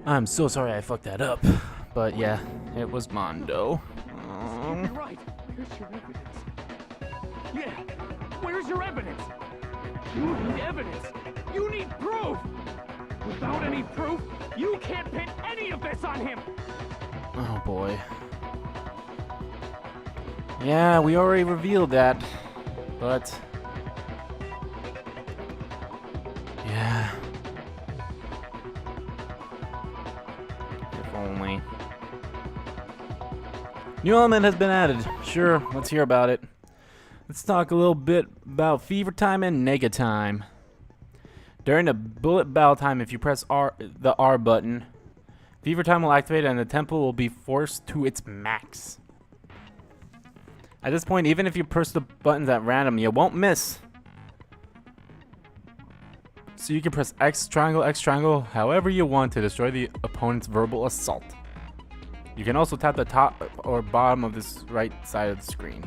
I'm so sorry I fucked that up. But yeah, it was Mondo. You're right. Here's your evidence. Yeah. Where's your evidence? You need evidence. You need proof. Without any proof, you can't pin any of this on him. Oh boy. Yeah, we already revealed that. But yeah. If only. New element has been added. Sure, let's hear about it. Let's talk a little bit about fever time and nega time. During the bullet battle time, if you press the R button, fever time will activate and the tempo will be forced to its max. At this point, even if you press the buttons at random, you won't miss. So you can press X triangle, however you want to destroy the opponent's verbal assault. You can also tap the top or bottom of this right side of the screen.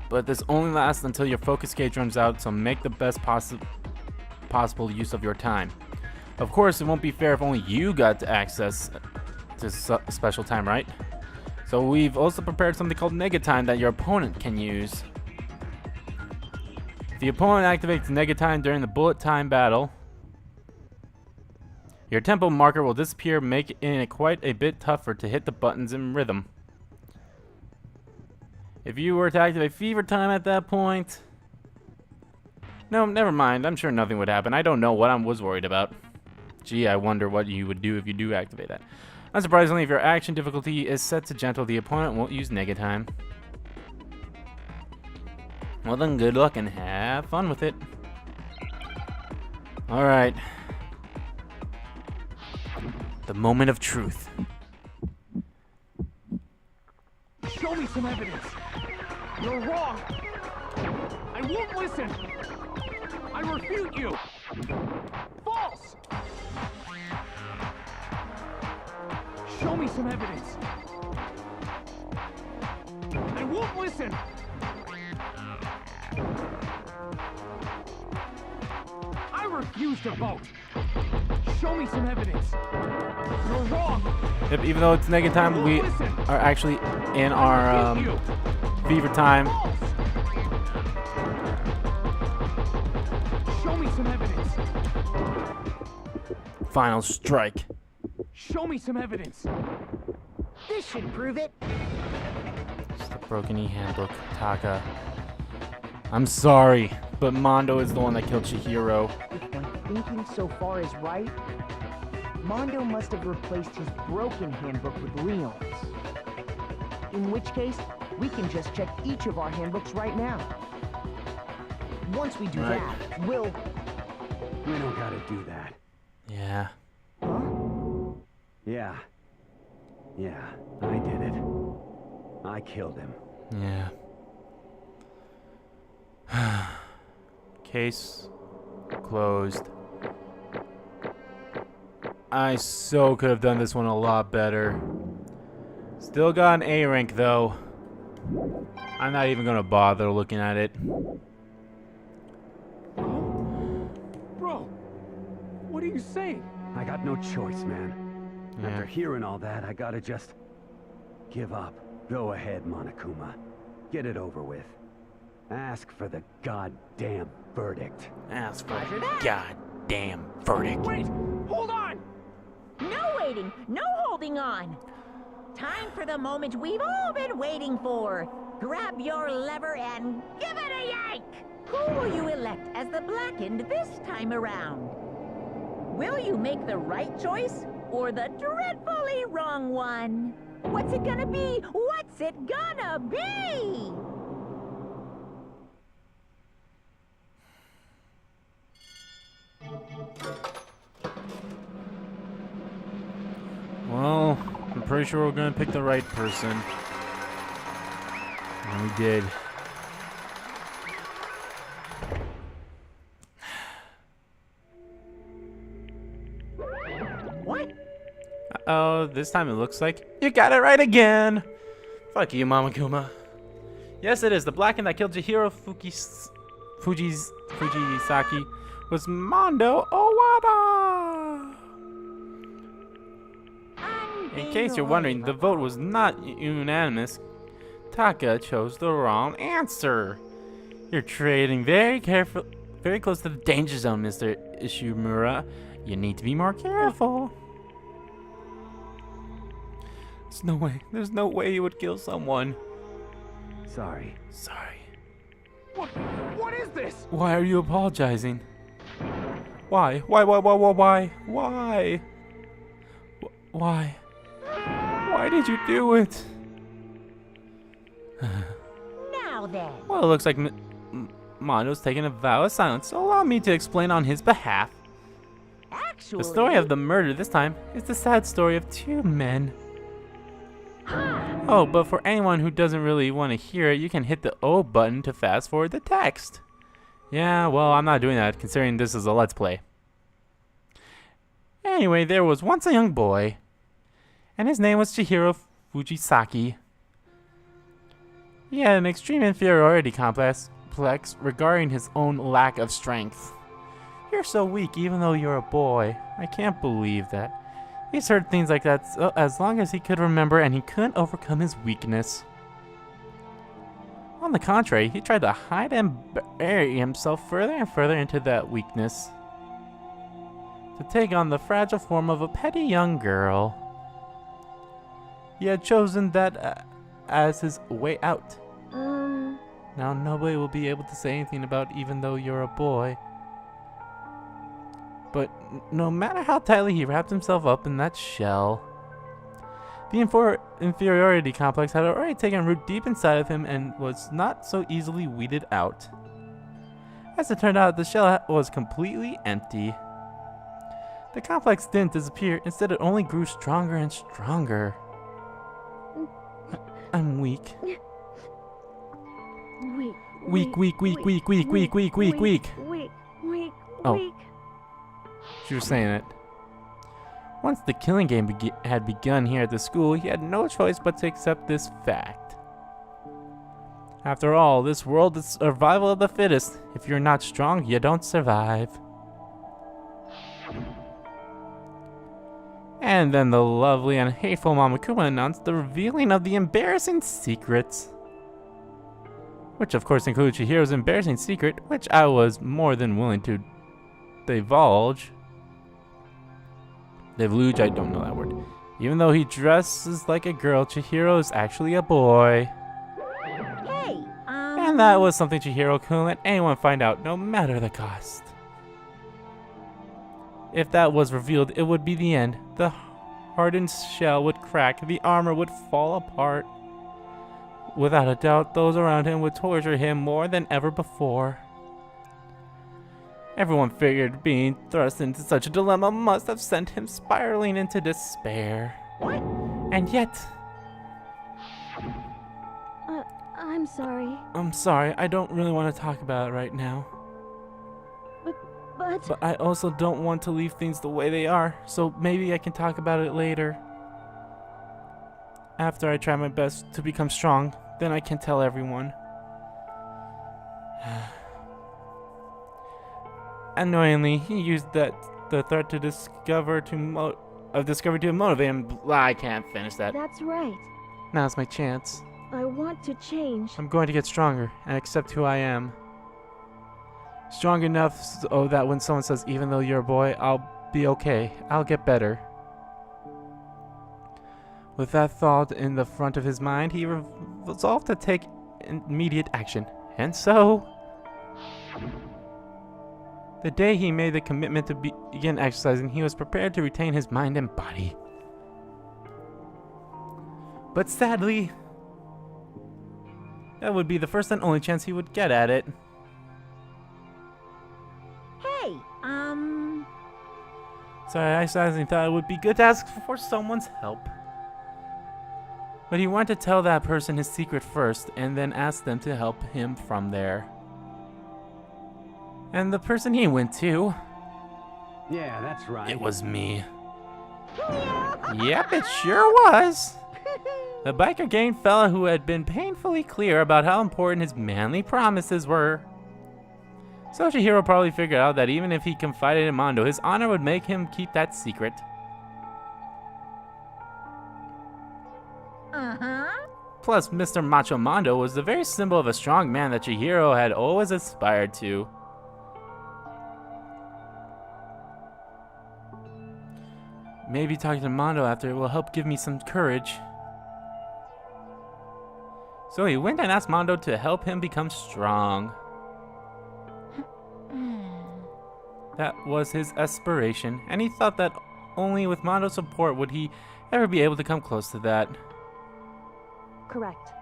But this only lasts until your focus gauge runs out, so make the best possible use of your time. Of course, it won't be fair if only you got to access this special time, right? So we've also prepared something called nega time that your opponent can use. If the opponent activates nega time during the bullet time battle, your tempo marker will disappear, making it quite a bit tougher to hit the buttons in rhythm. If you were to activate fever time at that point... No, never mind. I'm sure nothing would happen. I don't know what I was worried about. Gee, I wonder what you would do if you do activate that. Unsurprisingly, if your action difficulty is set to gentle, the opponent won't use nega time. Well then, good luck and have fun with it. Alright. The moment of truth. Show me some evidence. You're wrong. I won't listen. I refute you. False. Show me some evidence. I won't listen. I refuse to vote. Show me some evidence. You're wrong. Yep, even though it's nega time, we are actually in our fever time. Show me some evidence. Final strike. Show me some evidence. This should prove it. It's the Broken E Handbook, Taka. I'm sorry, but Mondo is the one that killed Chihiro. If my thinking so far is right, Mondo must have replaced his broken handbook with Leon's. In which case, we can just check each of our handbooks right now. Once we do that, we'll... We don't gotta do that. Yeah. Huh? Yeah. Yeah, I did it. I killed him. Yeah. Case closed. I so could have done this one a lot better. Still got an A rank though. I'm not even gonna bother looking at it. Bro, what are you saying? I got no choice, man. Yeah. After hearing all that, I gotta just give up. Go ahead, Monokuma. Get it over with. Ask for the goddamn verdict. Ask for the goddamn verdict. Wait, hold on. No waiting, no holding on. Time for the moment we've all been waiting for. Grab your lever and give it a yank! Who will you elect as the Blackened this time around? Will you make the right choice or the dreadfully wrong one? What's it gonna be? What's it gonna be? Well, I'm pretty sure we're gonna pick the right person. And we did. What? Uh-oh, this time it looks like you got it right again. Fuck you, Mamakuma. Yes, it is. The Blackened that killed Chihiro Fujisaki was Mondo Owada. In case you're wondering, the vote was not unanimous. Taka chose the wrong answer. You're trading very close to the danger zone, Mr. Ishimura. You need to be more careful. There's no way you would kill someone. Sorry. Sorry. What is this? Why are you apologizing? Why? Why? Why did you do it? Now then. Well, it looks like Mondo's taking a vow of silence, so allow me to explain on his behalf. Actually, The story of the murder this time is the sad story of two men. Oh, but for anyone who doesn't really want to hear it, you can hit the O button to fast forward the text. Yeah, well, I'm not doing that, considering this is a Let's Play. Anyway, there was once a young boy, and his name was Chihiro Fujisaki. He had an extreme inferiority complex regarding his own lack of strength. You're so weak even though you're a boy. I can't believe that. He's heard things like that as long as he could remember, and he couldn't overcome his weakness. On the contrary, he tried to hide and bury himself further and further into that weakness, to take on the fragile form of a petty young girl. He had chosen that as his way out. Now nobody will be able to say anything about even though you're a boy. But no matter how tightly he wrapped himself up in that shell, the inferiority complex had already taken root deep inside of him and was not so easily weeded out. As it turned out, the shell was completely empty. The complex didn't disappear, instead it only grew stronger and stronger. I'm weak. Weak. Oh. She was saying it. Once the killing game had begun here at the school, he had no choice but to accept this fact. After all, this world is survival of the fittest. If you're not strong, you don't survive. And then the lovely and hateful Mamakuma announced the revealing of the embarrassing secrets. Which of course included Chihiro's embarrassing secret, which I was more than willing to divulge. Deluge, I don't know that word. Even though he dresses like a girl, Chihiro is actually a boy. Hey, And that was something Chihiro couldn't let anyone find out, no matter the cost. If that was revealed, it would be the end. The hardened shell would crack, the armor would fall apart. Without a doubt, those around him would torture him more than ever before. Everyone figured being thrust into such a dilemma must have sent him spiraling into despair. What? And yet... I'm sorry. I'm sorry, I don't really want to talk about it right now. But I also don't want to leave things the way they are, so maybe I can talk about it later. After I try my best to become strong, then I can tell everyone. Annoyingly, he used the threat to discovery to motivate him. I can't finish that. that's right. Now's my chance. I want to change. I'm going to get stronger and accept who I am. Strong enough so that when someone says, even though you're a boy, I'll be okay. I'll get better. With that thought in the front of his mind, he resolved to take immediate action. And so... the day he made the commitment to begin exercising, he was prepared to retain his mind and body. But sadly, that would be the first and only chance he would get at it. Hey, Sorry, I suddenly thought it would be good to ask for someone's help. But he wanted to tell that person his secret first, and then ask them to help him from there. And the person he went to... Yeah, that's right. it was me. Yep, it sure was. The biker gang fella who had been painfully clear about how important his manly promises were. So Chihiro probably figured out that even if he confided in Mondo, his honor would make him keep that secret. Plus, Mr. Macho Mondo was the very symbol of a strong man that Chihiro had always aspired to. Maybe talking to Mondo after will help give me some courage. So he went and asked Mondo to help him become strong. That was his aspiration, and he thought that only with Mondo's support would he ever be able to come close to that. Correct.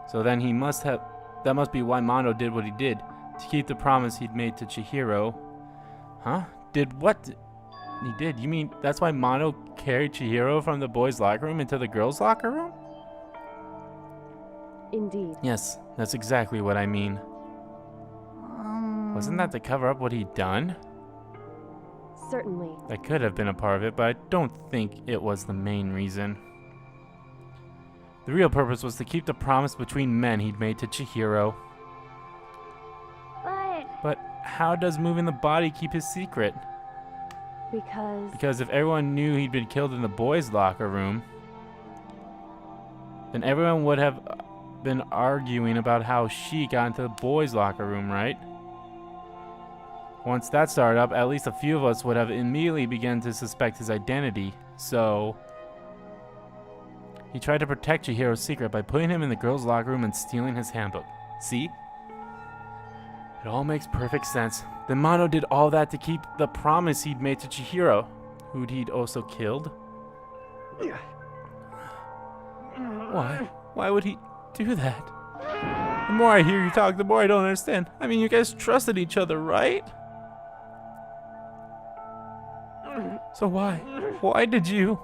So then that must be why Mondo did what he did, to keep the promise he'd made to Chihiro. Huh? Did what? He did? You mean that's why Mondo carried Chihiro from the boys' locker room into the girls' locker room? Indeed. Yes, that's exactly what I mean. Wasn't that to cover up what he'd done? Certainly. That could have been a part of it, but I don't think it was the main reason. The real purpose was to keep the promise between men he'd made to Chihiro. But how does moving the body keep his secret? Because if everyone knew he'd been killed in the boys' locker room, then everyone would have been arguing about how she got into the boys' locker room, right? Once that started up, at least a few of us would have immediately begun to suspect his identity. So he tried to protect Chihiro's secret by putting him in the girls' locker room and stealing his handbook. See? It all makes perfect sense. Then Mondo did all that to keep the promise he'd made to Chihiro, who he'd also killed. Why? Why would he do that? The more I hear you talk, the more I don't understand. I mean, you guys trusted each other, right? So why? Why did you?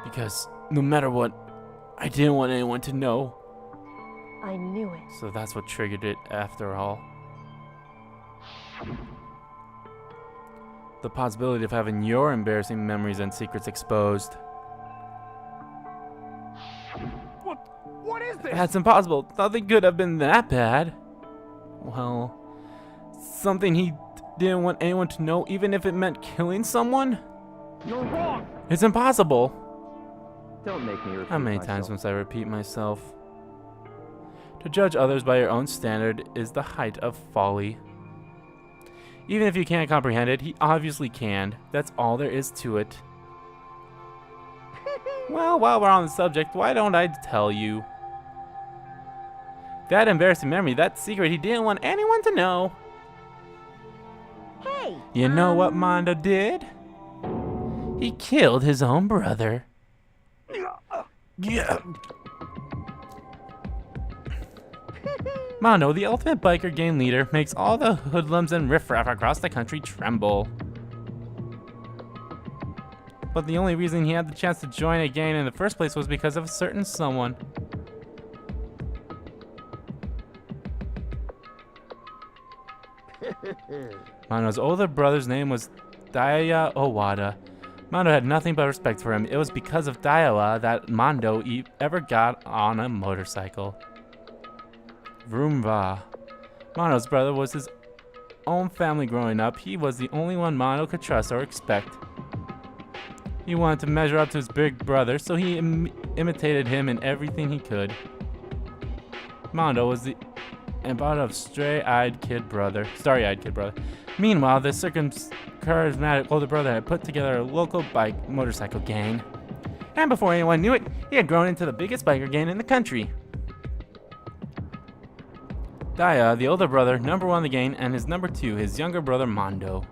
Because no matter what, I didn't want anyone to know. I knew it. So that's what triggered it after all. The possibility of having your embarrassing memories and secrets exposed. What is this? That's impossible. Nothing could have been that bad. Well, something he didn't want anyone to know, even if it meant killing someone? You're wrong. It's impossible. Don't make me repeat How many myself. times must I repeat myself? To judge others by your own standard is the height of folly. Even if you can't comprehend it, he obviously can. That's all there is to it. Well, while we're on the subject, why don't I tell you? That embarrassing memory, that secret he didn't want anyone to know. Hey! You know what Mondo did? He killed his own brother. Yeah. Mondo, the ultimate biker gang leader, makes all the hoodlums and riffraff across the country tremble. But the only reason he had the chance to join a gang in the first place was because of a certain someone. Mondo's older brother's name was Daiya Owada. Mondo had nothing but respect for him. It was because of Daiya that Mondo ever got on a motorcycle. Vroomva. Mondo's brother was his own family growing up. He was the only one Mondo could trust or expect. He wanted to measure up to his big brother, so he imitated him in everything he could. Mondo was the embodiment of starry-eyed kid brother. Meanwhile, the charismatic older brother had put together a local motorcycle gang. And before anyone knew it, he had grown into the biggest biker gang in the country. Daiya, the older brother, number one in the gang, and his number two, his younger brother Mondo.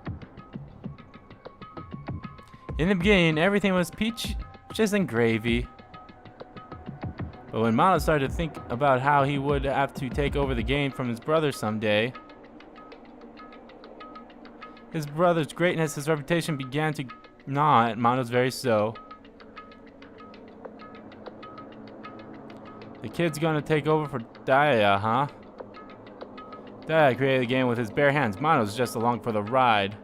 In the beginning, everything was peaches and gravy. But when Mondo started to think about how he would have to take over the game from his brother someday, his brother's greatness, his reputation began to gnaw at Mondo's very soul. The kid's gonna take over for Daiya, huh? Daiya created the game with his bare hands. Mondo's just along for the ride.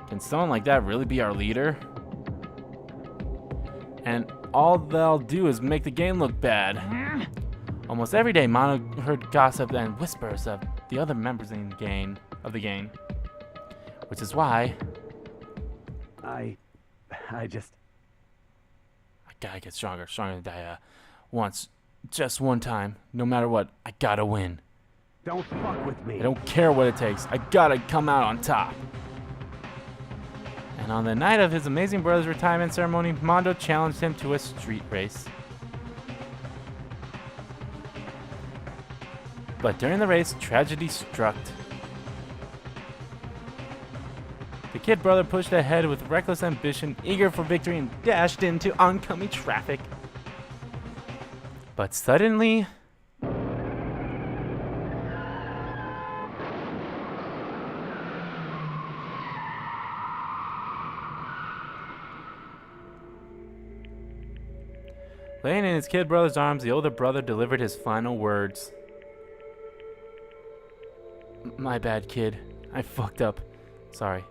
Can someone like that really be our leader? And all they'll do is make the game look bad. Almost every day, Mondo heard gossip and whispers of the other members in the gang, which is why I gotta get stronger than Daya. Once, just one time, no matter what, I gotta win. Don't fuck with me. I don't care what it takes. I gotta come out on top. And on the night of his amazing brother's retirement ceremony, Mondo challenged him to a street race. But during the race, tragedy struck. The kid brother pushed ahead with reckless ambition, eager for victory, and dashed into oncoming traffic. But suddenly, laying in his kid brother's arms, the older brother delivered his final words. My bad, kid. I fucked up. Sorry.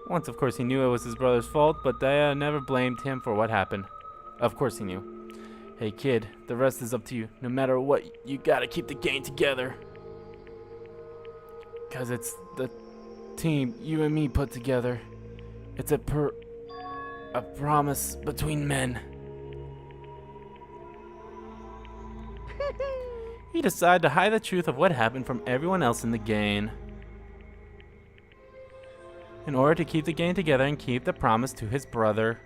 Once, of course, he knew it was his brother's fault, but Daya never blamed him for what happened. Of course he knew. Hey, kid, the rest is up to you. No matter what, you gotta keep the gang together. 'Cause it's the team you and me put together. It's a promise between men. He decided to hide the truth of what happened from everyone else in the gang, in order to keep the gang together and keep the promise to his brother.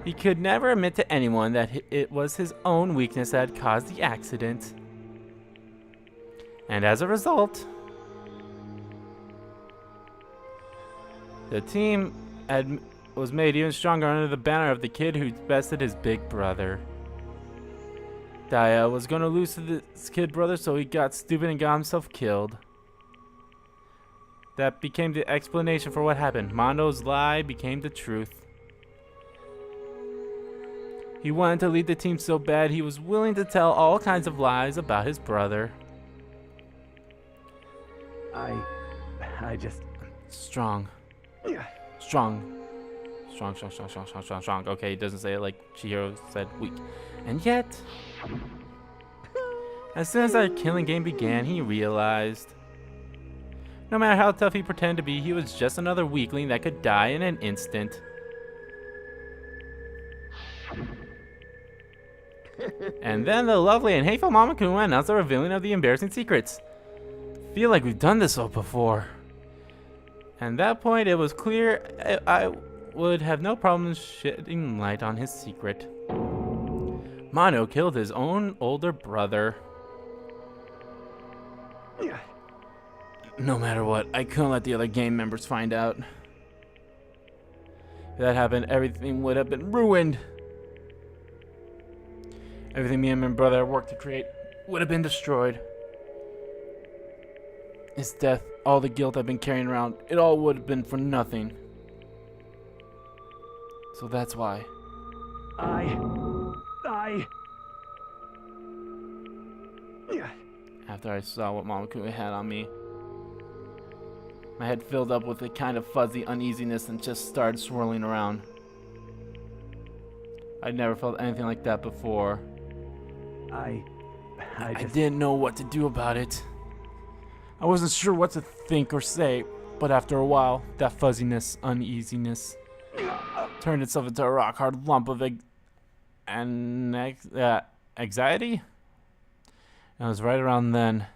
He could never admit to anyone that it was his own weakness that had caused the accident. And as a result, the team was made even stronger under the banner of the kid who bested his big brother. Daya was going to lose to this kid brother, so he got stupid and got himself killed. That became the explanation for what happened. Mondo's lie became the truth. He wanted to lead the team so bad he was willing to tell all kinds of lies about his brother. I just... Strong. Strong. Strong. Okay, he doesn't say it like Chihiro said weak. And yet, as soon as that killing game began, he realized no matter how tough he pretended to be, he was just another weakling that could die in an instant. And then the lovely and hateful Mama Kuma announced the revealing of the embarrassing secrets. Feel like we've done this all before. And at that point, it was clear I would have no problem shedding light on his secret. Mono killed his own older brother. No matter what, I couldn't let the other gang members find out. If that happened, everything would have been ruined. Everything me and my brother worked to create would have been destroyed. His death, all the guilt I've been carrying around, it all would have been for nothing. So that's why. After I saw what Mama Kuma had on me, my head filled up with a kind of fuzzy uneasiness and just started swirling around. I'd never felt anything like that before. I didn't know what to do about it. I wasn't sure what to think or say, but after a while, that fuzziness, uneasiness, turned itself into a rock-hard lump of anxiety. And it was right around then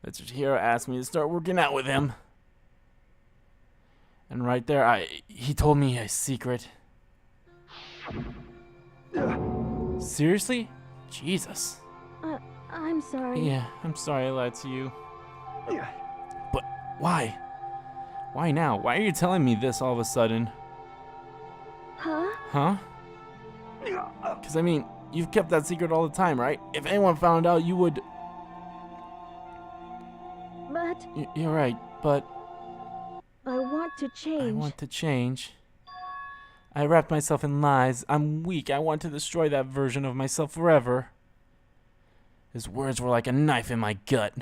that Chihiro asked me to start working out with him. And right there, he told me a secret. Seriously? Jesus. I'm sorry. Yeah, I'm sorry I lied to you. But why? Why now? Why are you telling me this all of a sudden? Huh? Because, I mean, you've kept that secret all the time, right? If anyone found out, you would... But... You're right, but... I want to change. I want to change. I wrapped myself in lies. I'm weak. I want to destroy that version of myself forever. His words were like a knife in my gut.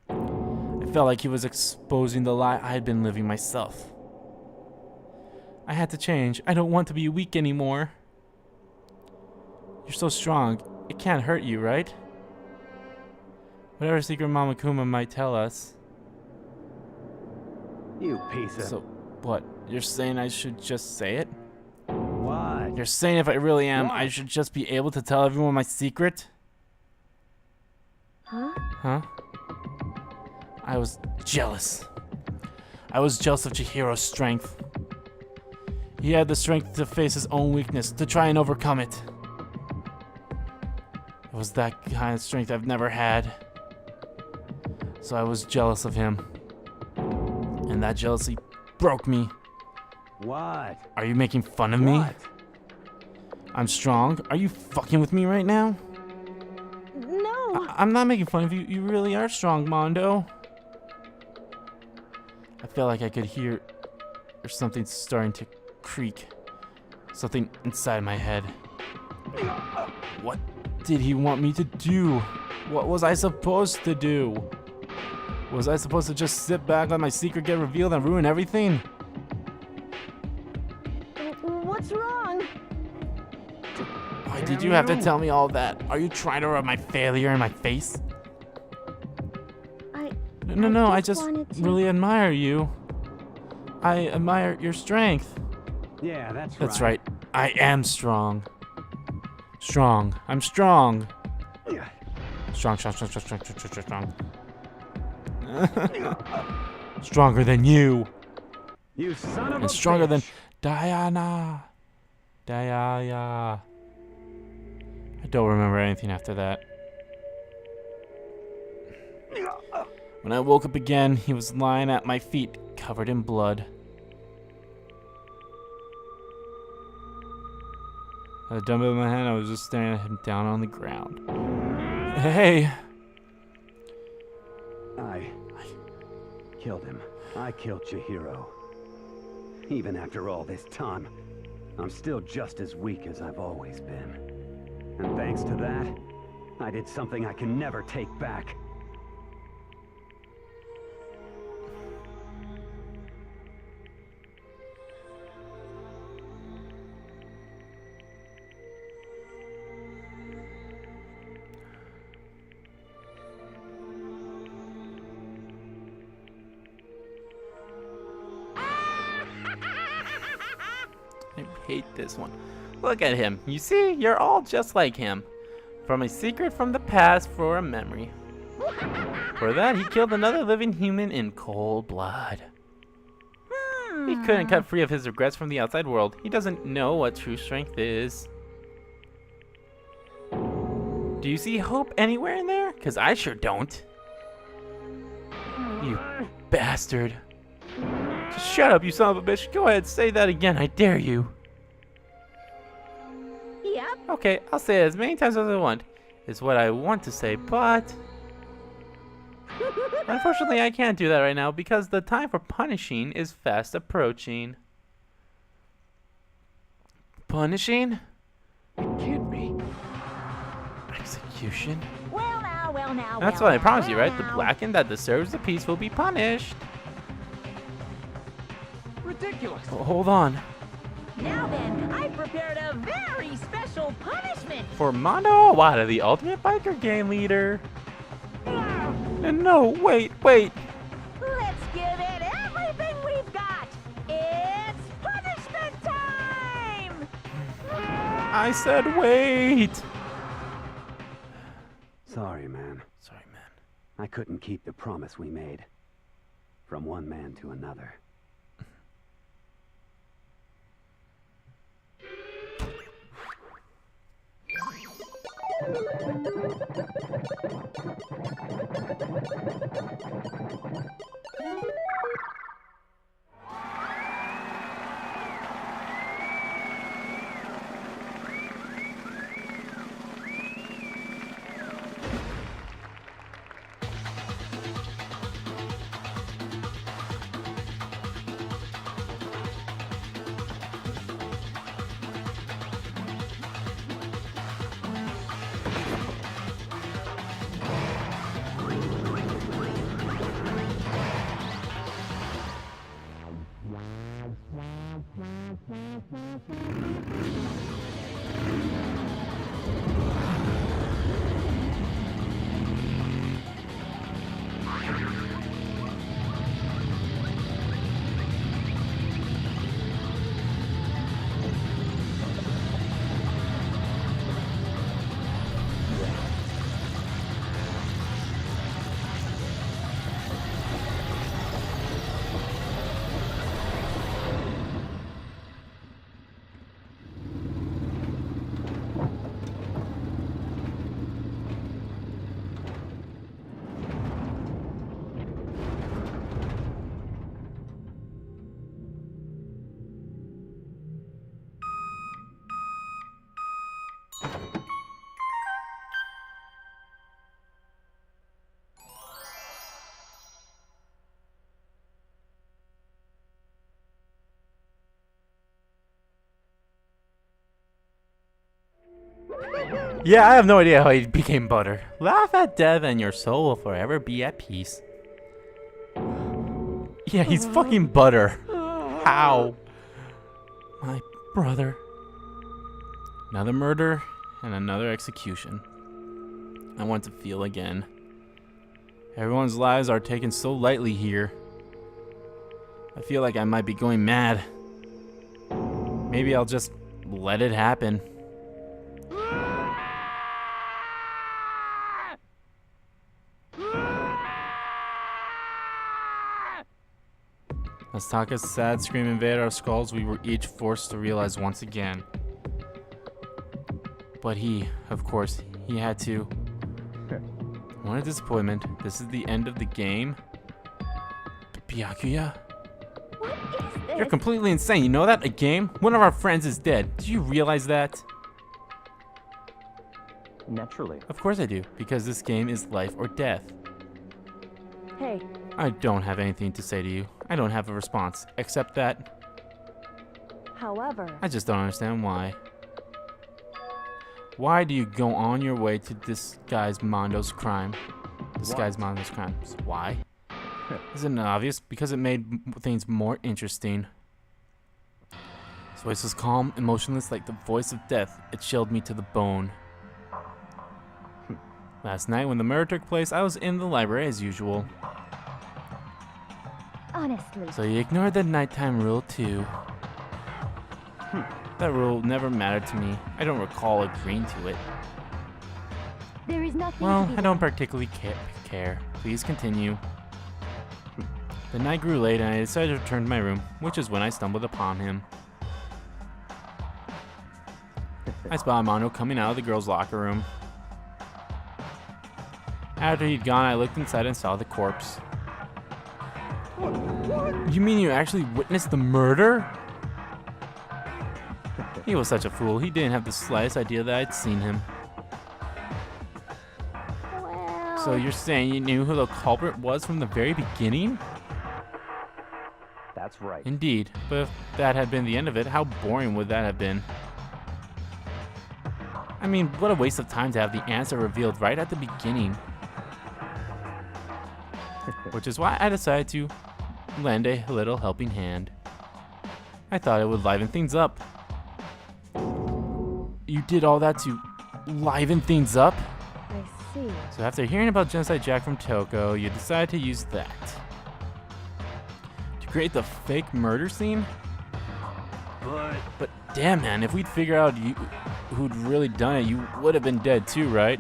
I felt like he was exposing the lie I had been living myself. I had to change. I don't want to be weak anymore. You're so strong. It can't hurt you, right? Whatever secret Mama Kuma might tell us. You piece of... So, what? You're saying I should just say it? You're saying if I really am, I What? should just be able to tell everyone my secret? Huh? Huh? I was jealous. I was jealous of Chihiro's strength. He had the strength to face his own weakness, to try and overcome it. It was that kind of strength I've never had. So I was jealous of him. And that jealousy broke me. What? Are you making fun of me? What? I'm strong. Are you fucking with me right now? No. I'm not making fun of you. You really are strong, Mondo. I felt like I could hear there's something starting to creak. Something inside my head. What did he want me to do? What was I supposed to do? Was I supposed to just sit back, let my secret get revealed, and ruin everything? What's wrong? Why did you have to tell me all that? Are you trying to rub my failure in my face? No, I just wanted to- really admire you. I admire your strength. Yeah, that's right. That's right. I am strong. Strong. I'm strong. Yeah. Strong. Stronger than you. You son of a And stronger than bitch. Diana. I don't remember anything after that. When I woke up again, he was lying at my feet, covered in blood. I had a dumbbell in my hand, I was just staring at him down on the ground. Hey! I killed him. I killed Chihiro. Even after all this time, I'm still just as weak as I've always been. And thanks to that, I did something I can never take back. I hate this one. Look at him. You see, you're all just like him. From a secret from the past for a memory. For that, he killed another living human in cold blood. He couldn't cut free of his regrets from the outside world. He doesn't know what true strength is. Do you see hope anywhere in there? 'Cause I sure don't. You bastard. Just shut up, you son of a bitch. Go ahead, say that again. I dare you. Yep. Okay, I'll say it as many times as I want. It's what I want to say, but unfortunately I can't do that right now because the time for punishing is fast approaching. Punishing? It can't be. Execution? Well now. That's well what I promised you, well right? The now. blackened that deserves the peace will be punished. Ridiculous. Oh, hold on. Now then, I prepared a very special punishment. For Mondo Awada, the ultimate biker gang leader. No, wait. Let's give it everything we've got. It's punishment time. I said wait. Sorry, man. Sorry, man. I couldn't keep the promise we made. From one man to another. Yeah, I have no idea how he became butter. Laugh at death and your soul will forever be at peace. Yeah, he's fucking butter. How? My brother. Another murder and another execution. I want to feel again. Everyone's lives are taken so lightly here. I feel like I might be going mad. Maybe I'll just let it happen. As Taka's sad scream invaded our skulls, we were each forced to realize once again. But he, of course, he had to. What a disappointment. This is the end of the game? Byakuya? What is this? You're completely insane. You know that? A game? One of our friends is dead. Do you realize that? Naturally. Of course I do, because this game is life or death. Hey, I don't have anything to say to you. I don't have a response, except that however, I just don't understand why. Why do you go on your way to disguise Mondo's crime? Disguise Mondo's crimes. Why? Isn't it obvious? Because it made things more interesting. His voice was calm, emotionless, like the voice of death. It chilled me to the bone. Last night, when the murder took place, I was in the library as usual. honestly, So you ignored the nighttime rule too. That rule never mattered to me. I don't recall agreeing to it. there is nothing Well, to be I don't particularly care. Please continue. The night grew late and I decided to return to my room, which is when I stumbled upon him. I spotted Mondo coming out of the girls' locker room. After he'd gone, I looked inside and saw the corpse. You mean you actually witnessed the murder? He was such a fool. He didn't have the slightest idea that I'd seen him. well, So you're saying you knew who the culprit was from the very beginning? That's right. Indeed, but if that had been the end of it, how boring would that have been? I mean, what a waste of time to have the answer revealed right at the beginning. Which is why I decided to lend a little helping hand. I thought it would liven things up. You did all that to liven things up? I see. So after hearing about Genocide Jack from Toko, you decided to use that to create the fake murder scene? But damn, man, if we'd figured out who'd really done it, you would have been dead too, right?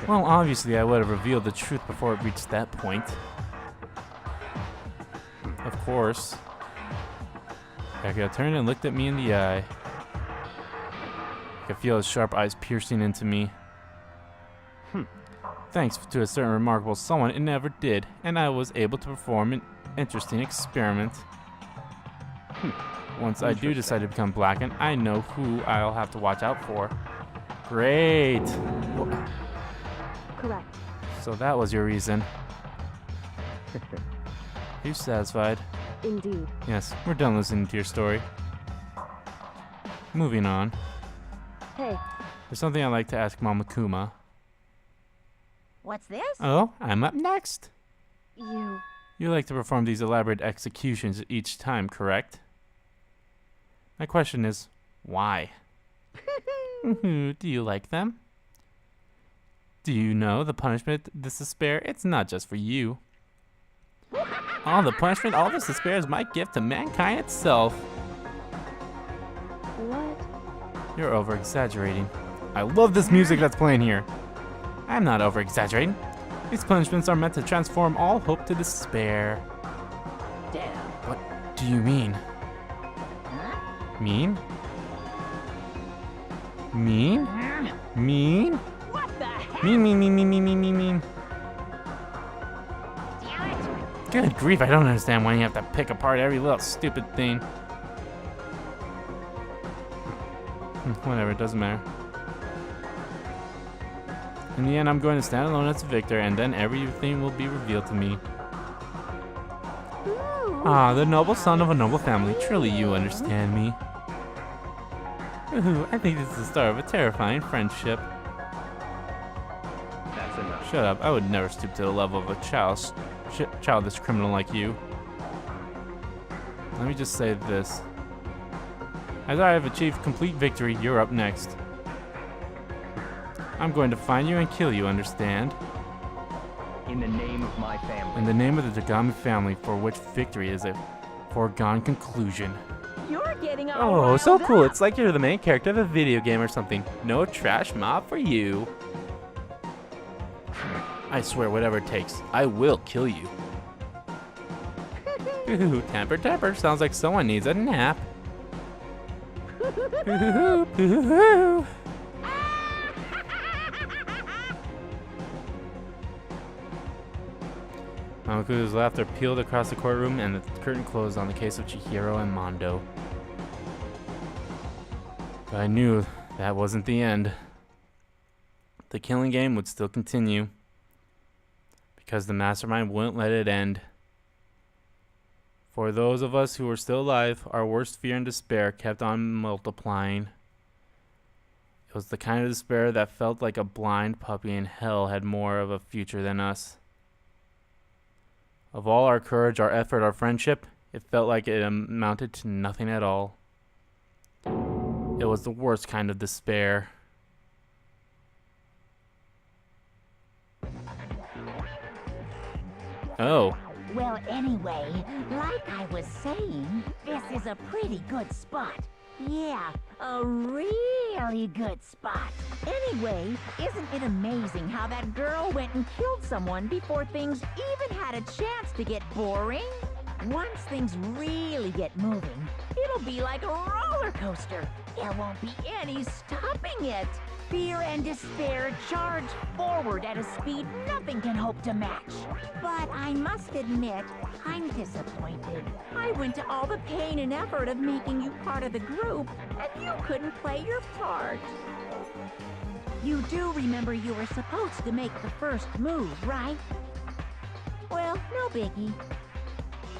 Well, obviously I would have revealed the truth before it reached that point. Of course. Akira turned and looked at me in the eye. I could feel his sharp eyes piercing into me. Thanks to a certain remarkable someone, it never did, and I was able to perform an interesting experiment. Once I do decide to become blackened, I know who I'll have to watch out for. Great! Correct. So that was your reason. You satisfied? Indeed. Yes, we're done listening to your story. Moving on. Hey, There's something I'd like to ask Mama Kuma. What's this? Oh, I'm up next. you. You like to perform these elaborate executions each time, correct? My question is, why? Do you like them? Do you know the punishment, this despair, it's not just for you. All the punishment, all this despair is my gift to mankind itself. What? You're over-exaggerating. I love this music that's playing here. I'm not over-exaggerating. These punishments are meant to transform all hope to despair. Damn. What do you mean? Huh? Mean? Mean? Mean? What the heck? Mean. Damn it. Good grief, I don't understand why you have to pick apart every little stupid thing. Whatever, it doesn't matter. In the end, I'm going to stand alone as a victor, and then everything will be revealed to me. Ah, the noble son of a noble family. Truly, you understand me. Ooh, I think this is the start of a terrifying friendship. That's enough. Shut up. I would never stoop to the level of a childish criminal like you. Let me just say this. As I have achieved complete victory, you're up next. I'm going to find you and kill you, understand? In the name of my family. In the name of the Dagami family, for which victory is a foregone conclusion. You're getting all Oh, so riled cool. up. It's like you're the main character of a video game or something. No trash mob for you. I swear, whatever it takes, I will kill you. Ooh, temper, temper. Sounds like someone needs a nap. Ooh, ooh. Mamaku's laughter peeled across the courtroom and the curtain closed on the case of Chihiro and Mondo. But I knew that wasn't the end. The killing game would still continue because the mastermind wouldn't let it end. For those of us who were still alive, our worst fear and despair kept on multiplying. It was the kind of despair that felt like a blind puppy in hell had more of a future than us. Of all our courage, our effort, our friendship, it felt like it amounted to nothing at all. It was the worst kind of despair. Oh. Well, anyway, like I was saying, this is a pretty good spot. Yeah, a really good spot. Anyway, isn't it amazing how that girl went and killed someone before things even had a chance to get boring? Once things really get moving, it'll be like a roller coaster. There won't be any stopping it. Fear and despair charge forward at a speed nothing can hope to match. But I must admit, I'm disappointed. I went to all the pain and effort of making you part of the group, and you couldn't play your part. You do remember you were supposed to make the first move, right? Well, no biggie.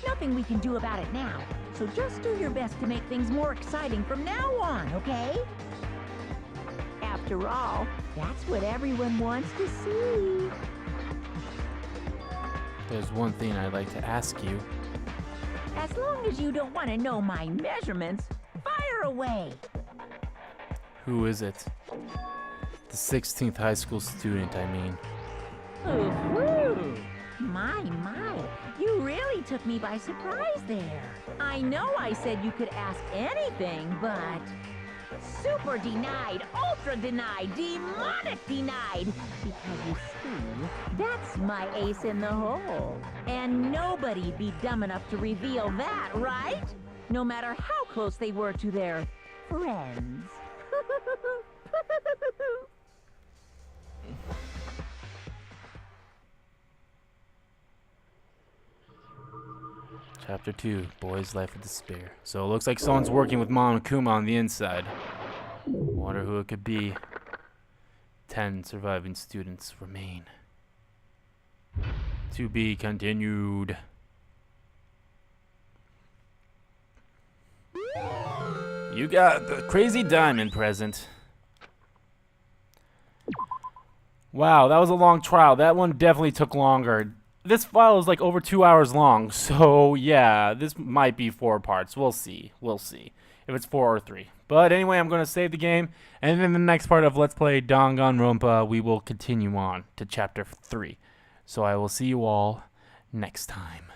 Nothing we can do about it now, so just do your best to make things more exciting from now on, okay? After all, that's what everyone wants to see. There's one thing I'd like to ask you. As long as you don't want to know my measurements, fire away. Who is it? The 16th high school student, I mean. Ooh, my, you really took me by surprise there. I know I said you could ask anything, but... super denied, ultra denied, demonic denied. Because you see, that's my ace in the hole. And nobody'd be dumb enough to reveal that, right? No matter how close they were to their friends. Chapter 2, Boy's Life of Despair. So it looks like someone's working with Mom and Kuma on the inside. Wonder who it could be. 10 surviving students remain. To be continued. You got the crazy diamond present. Wow, that was a long trial. That one definitely took longer. This file is like over 2 hours long, so yeah, this might be 4 parts. We'll see. We'll see if it's 4 or 3. But anyway, I'm going to save the game, and in the next part of Let's Play Danganronpa, we will continue on to Chapter 3. So I will see you all next time.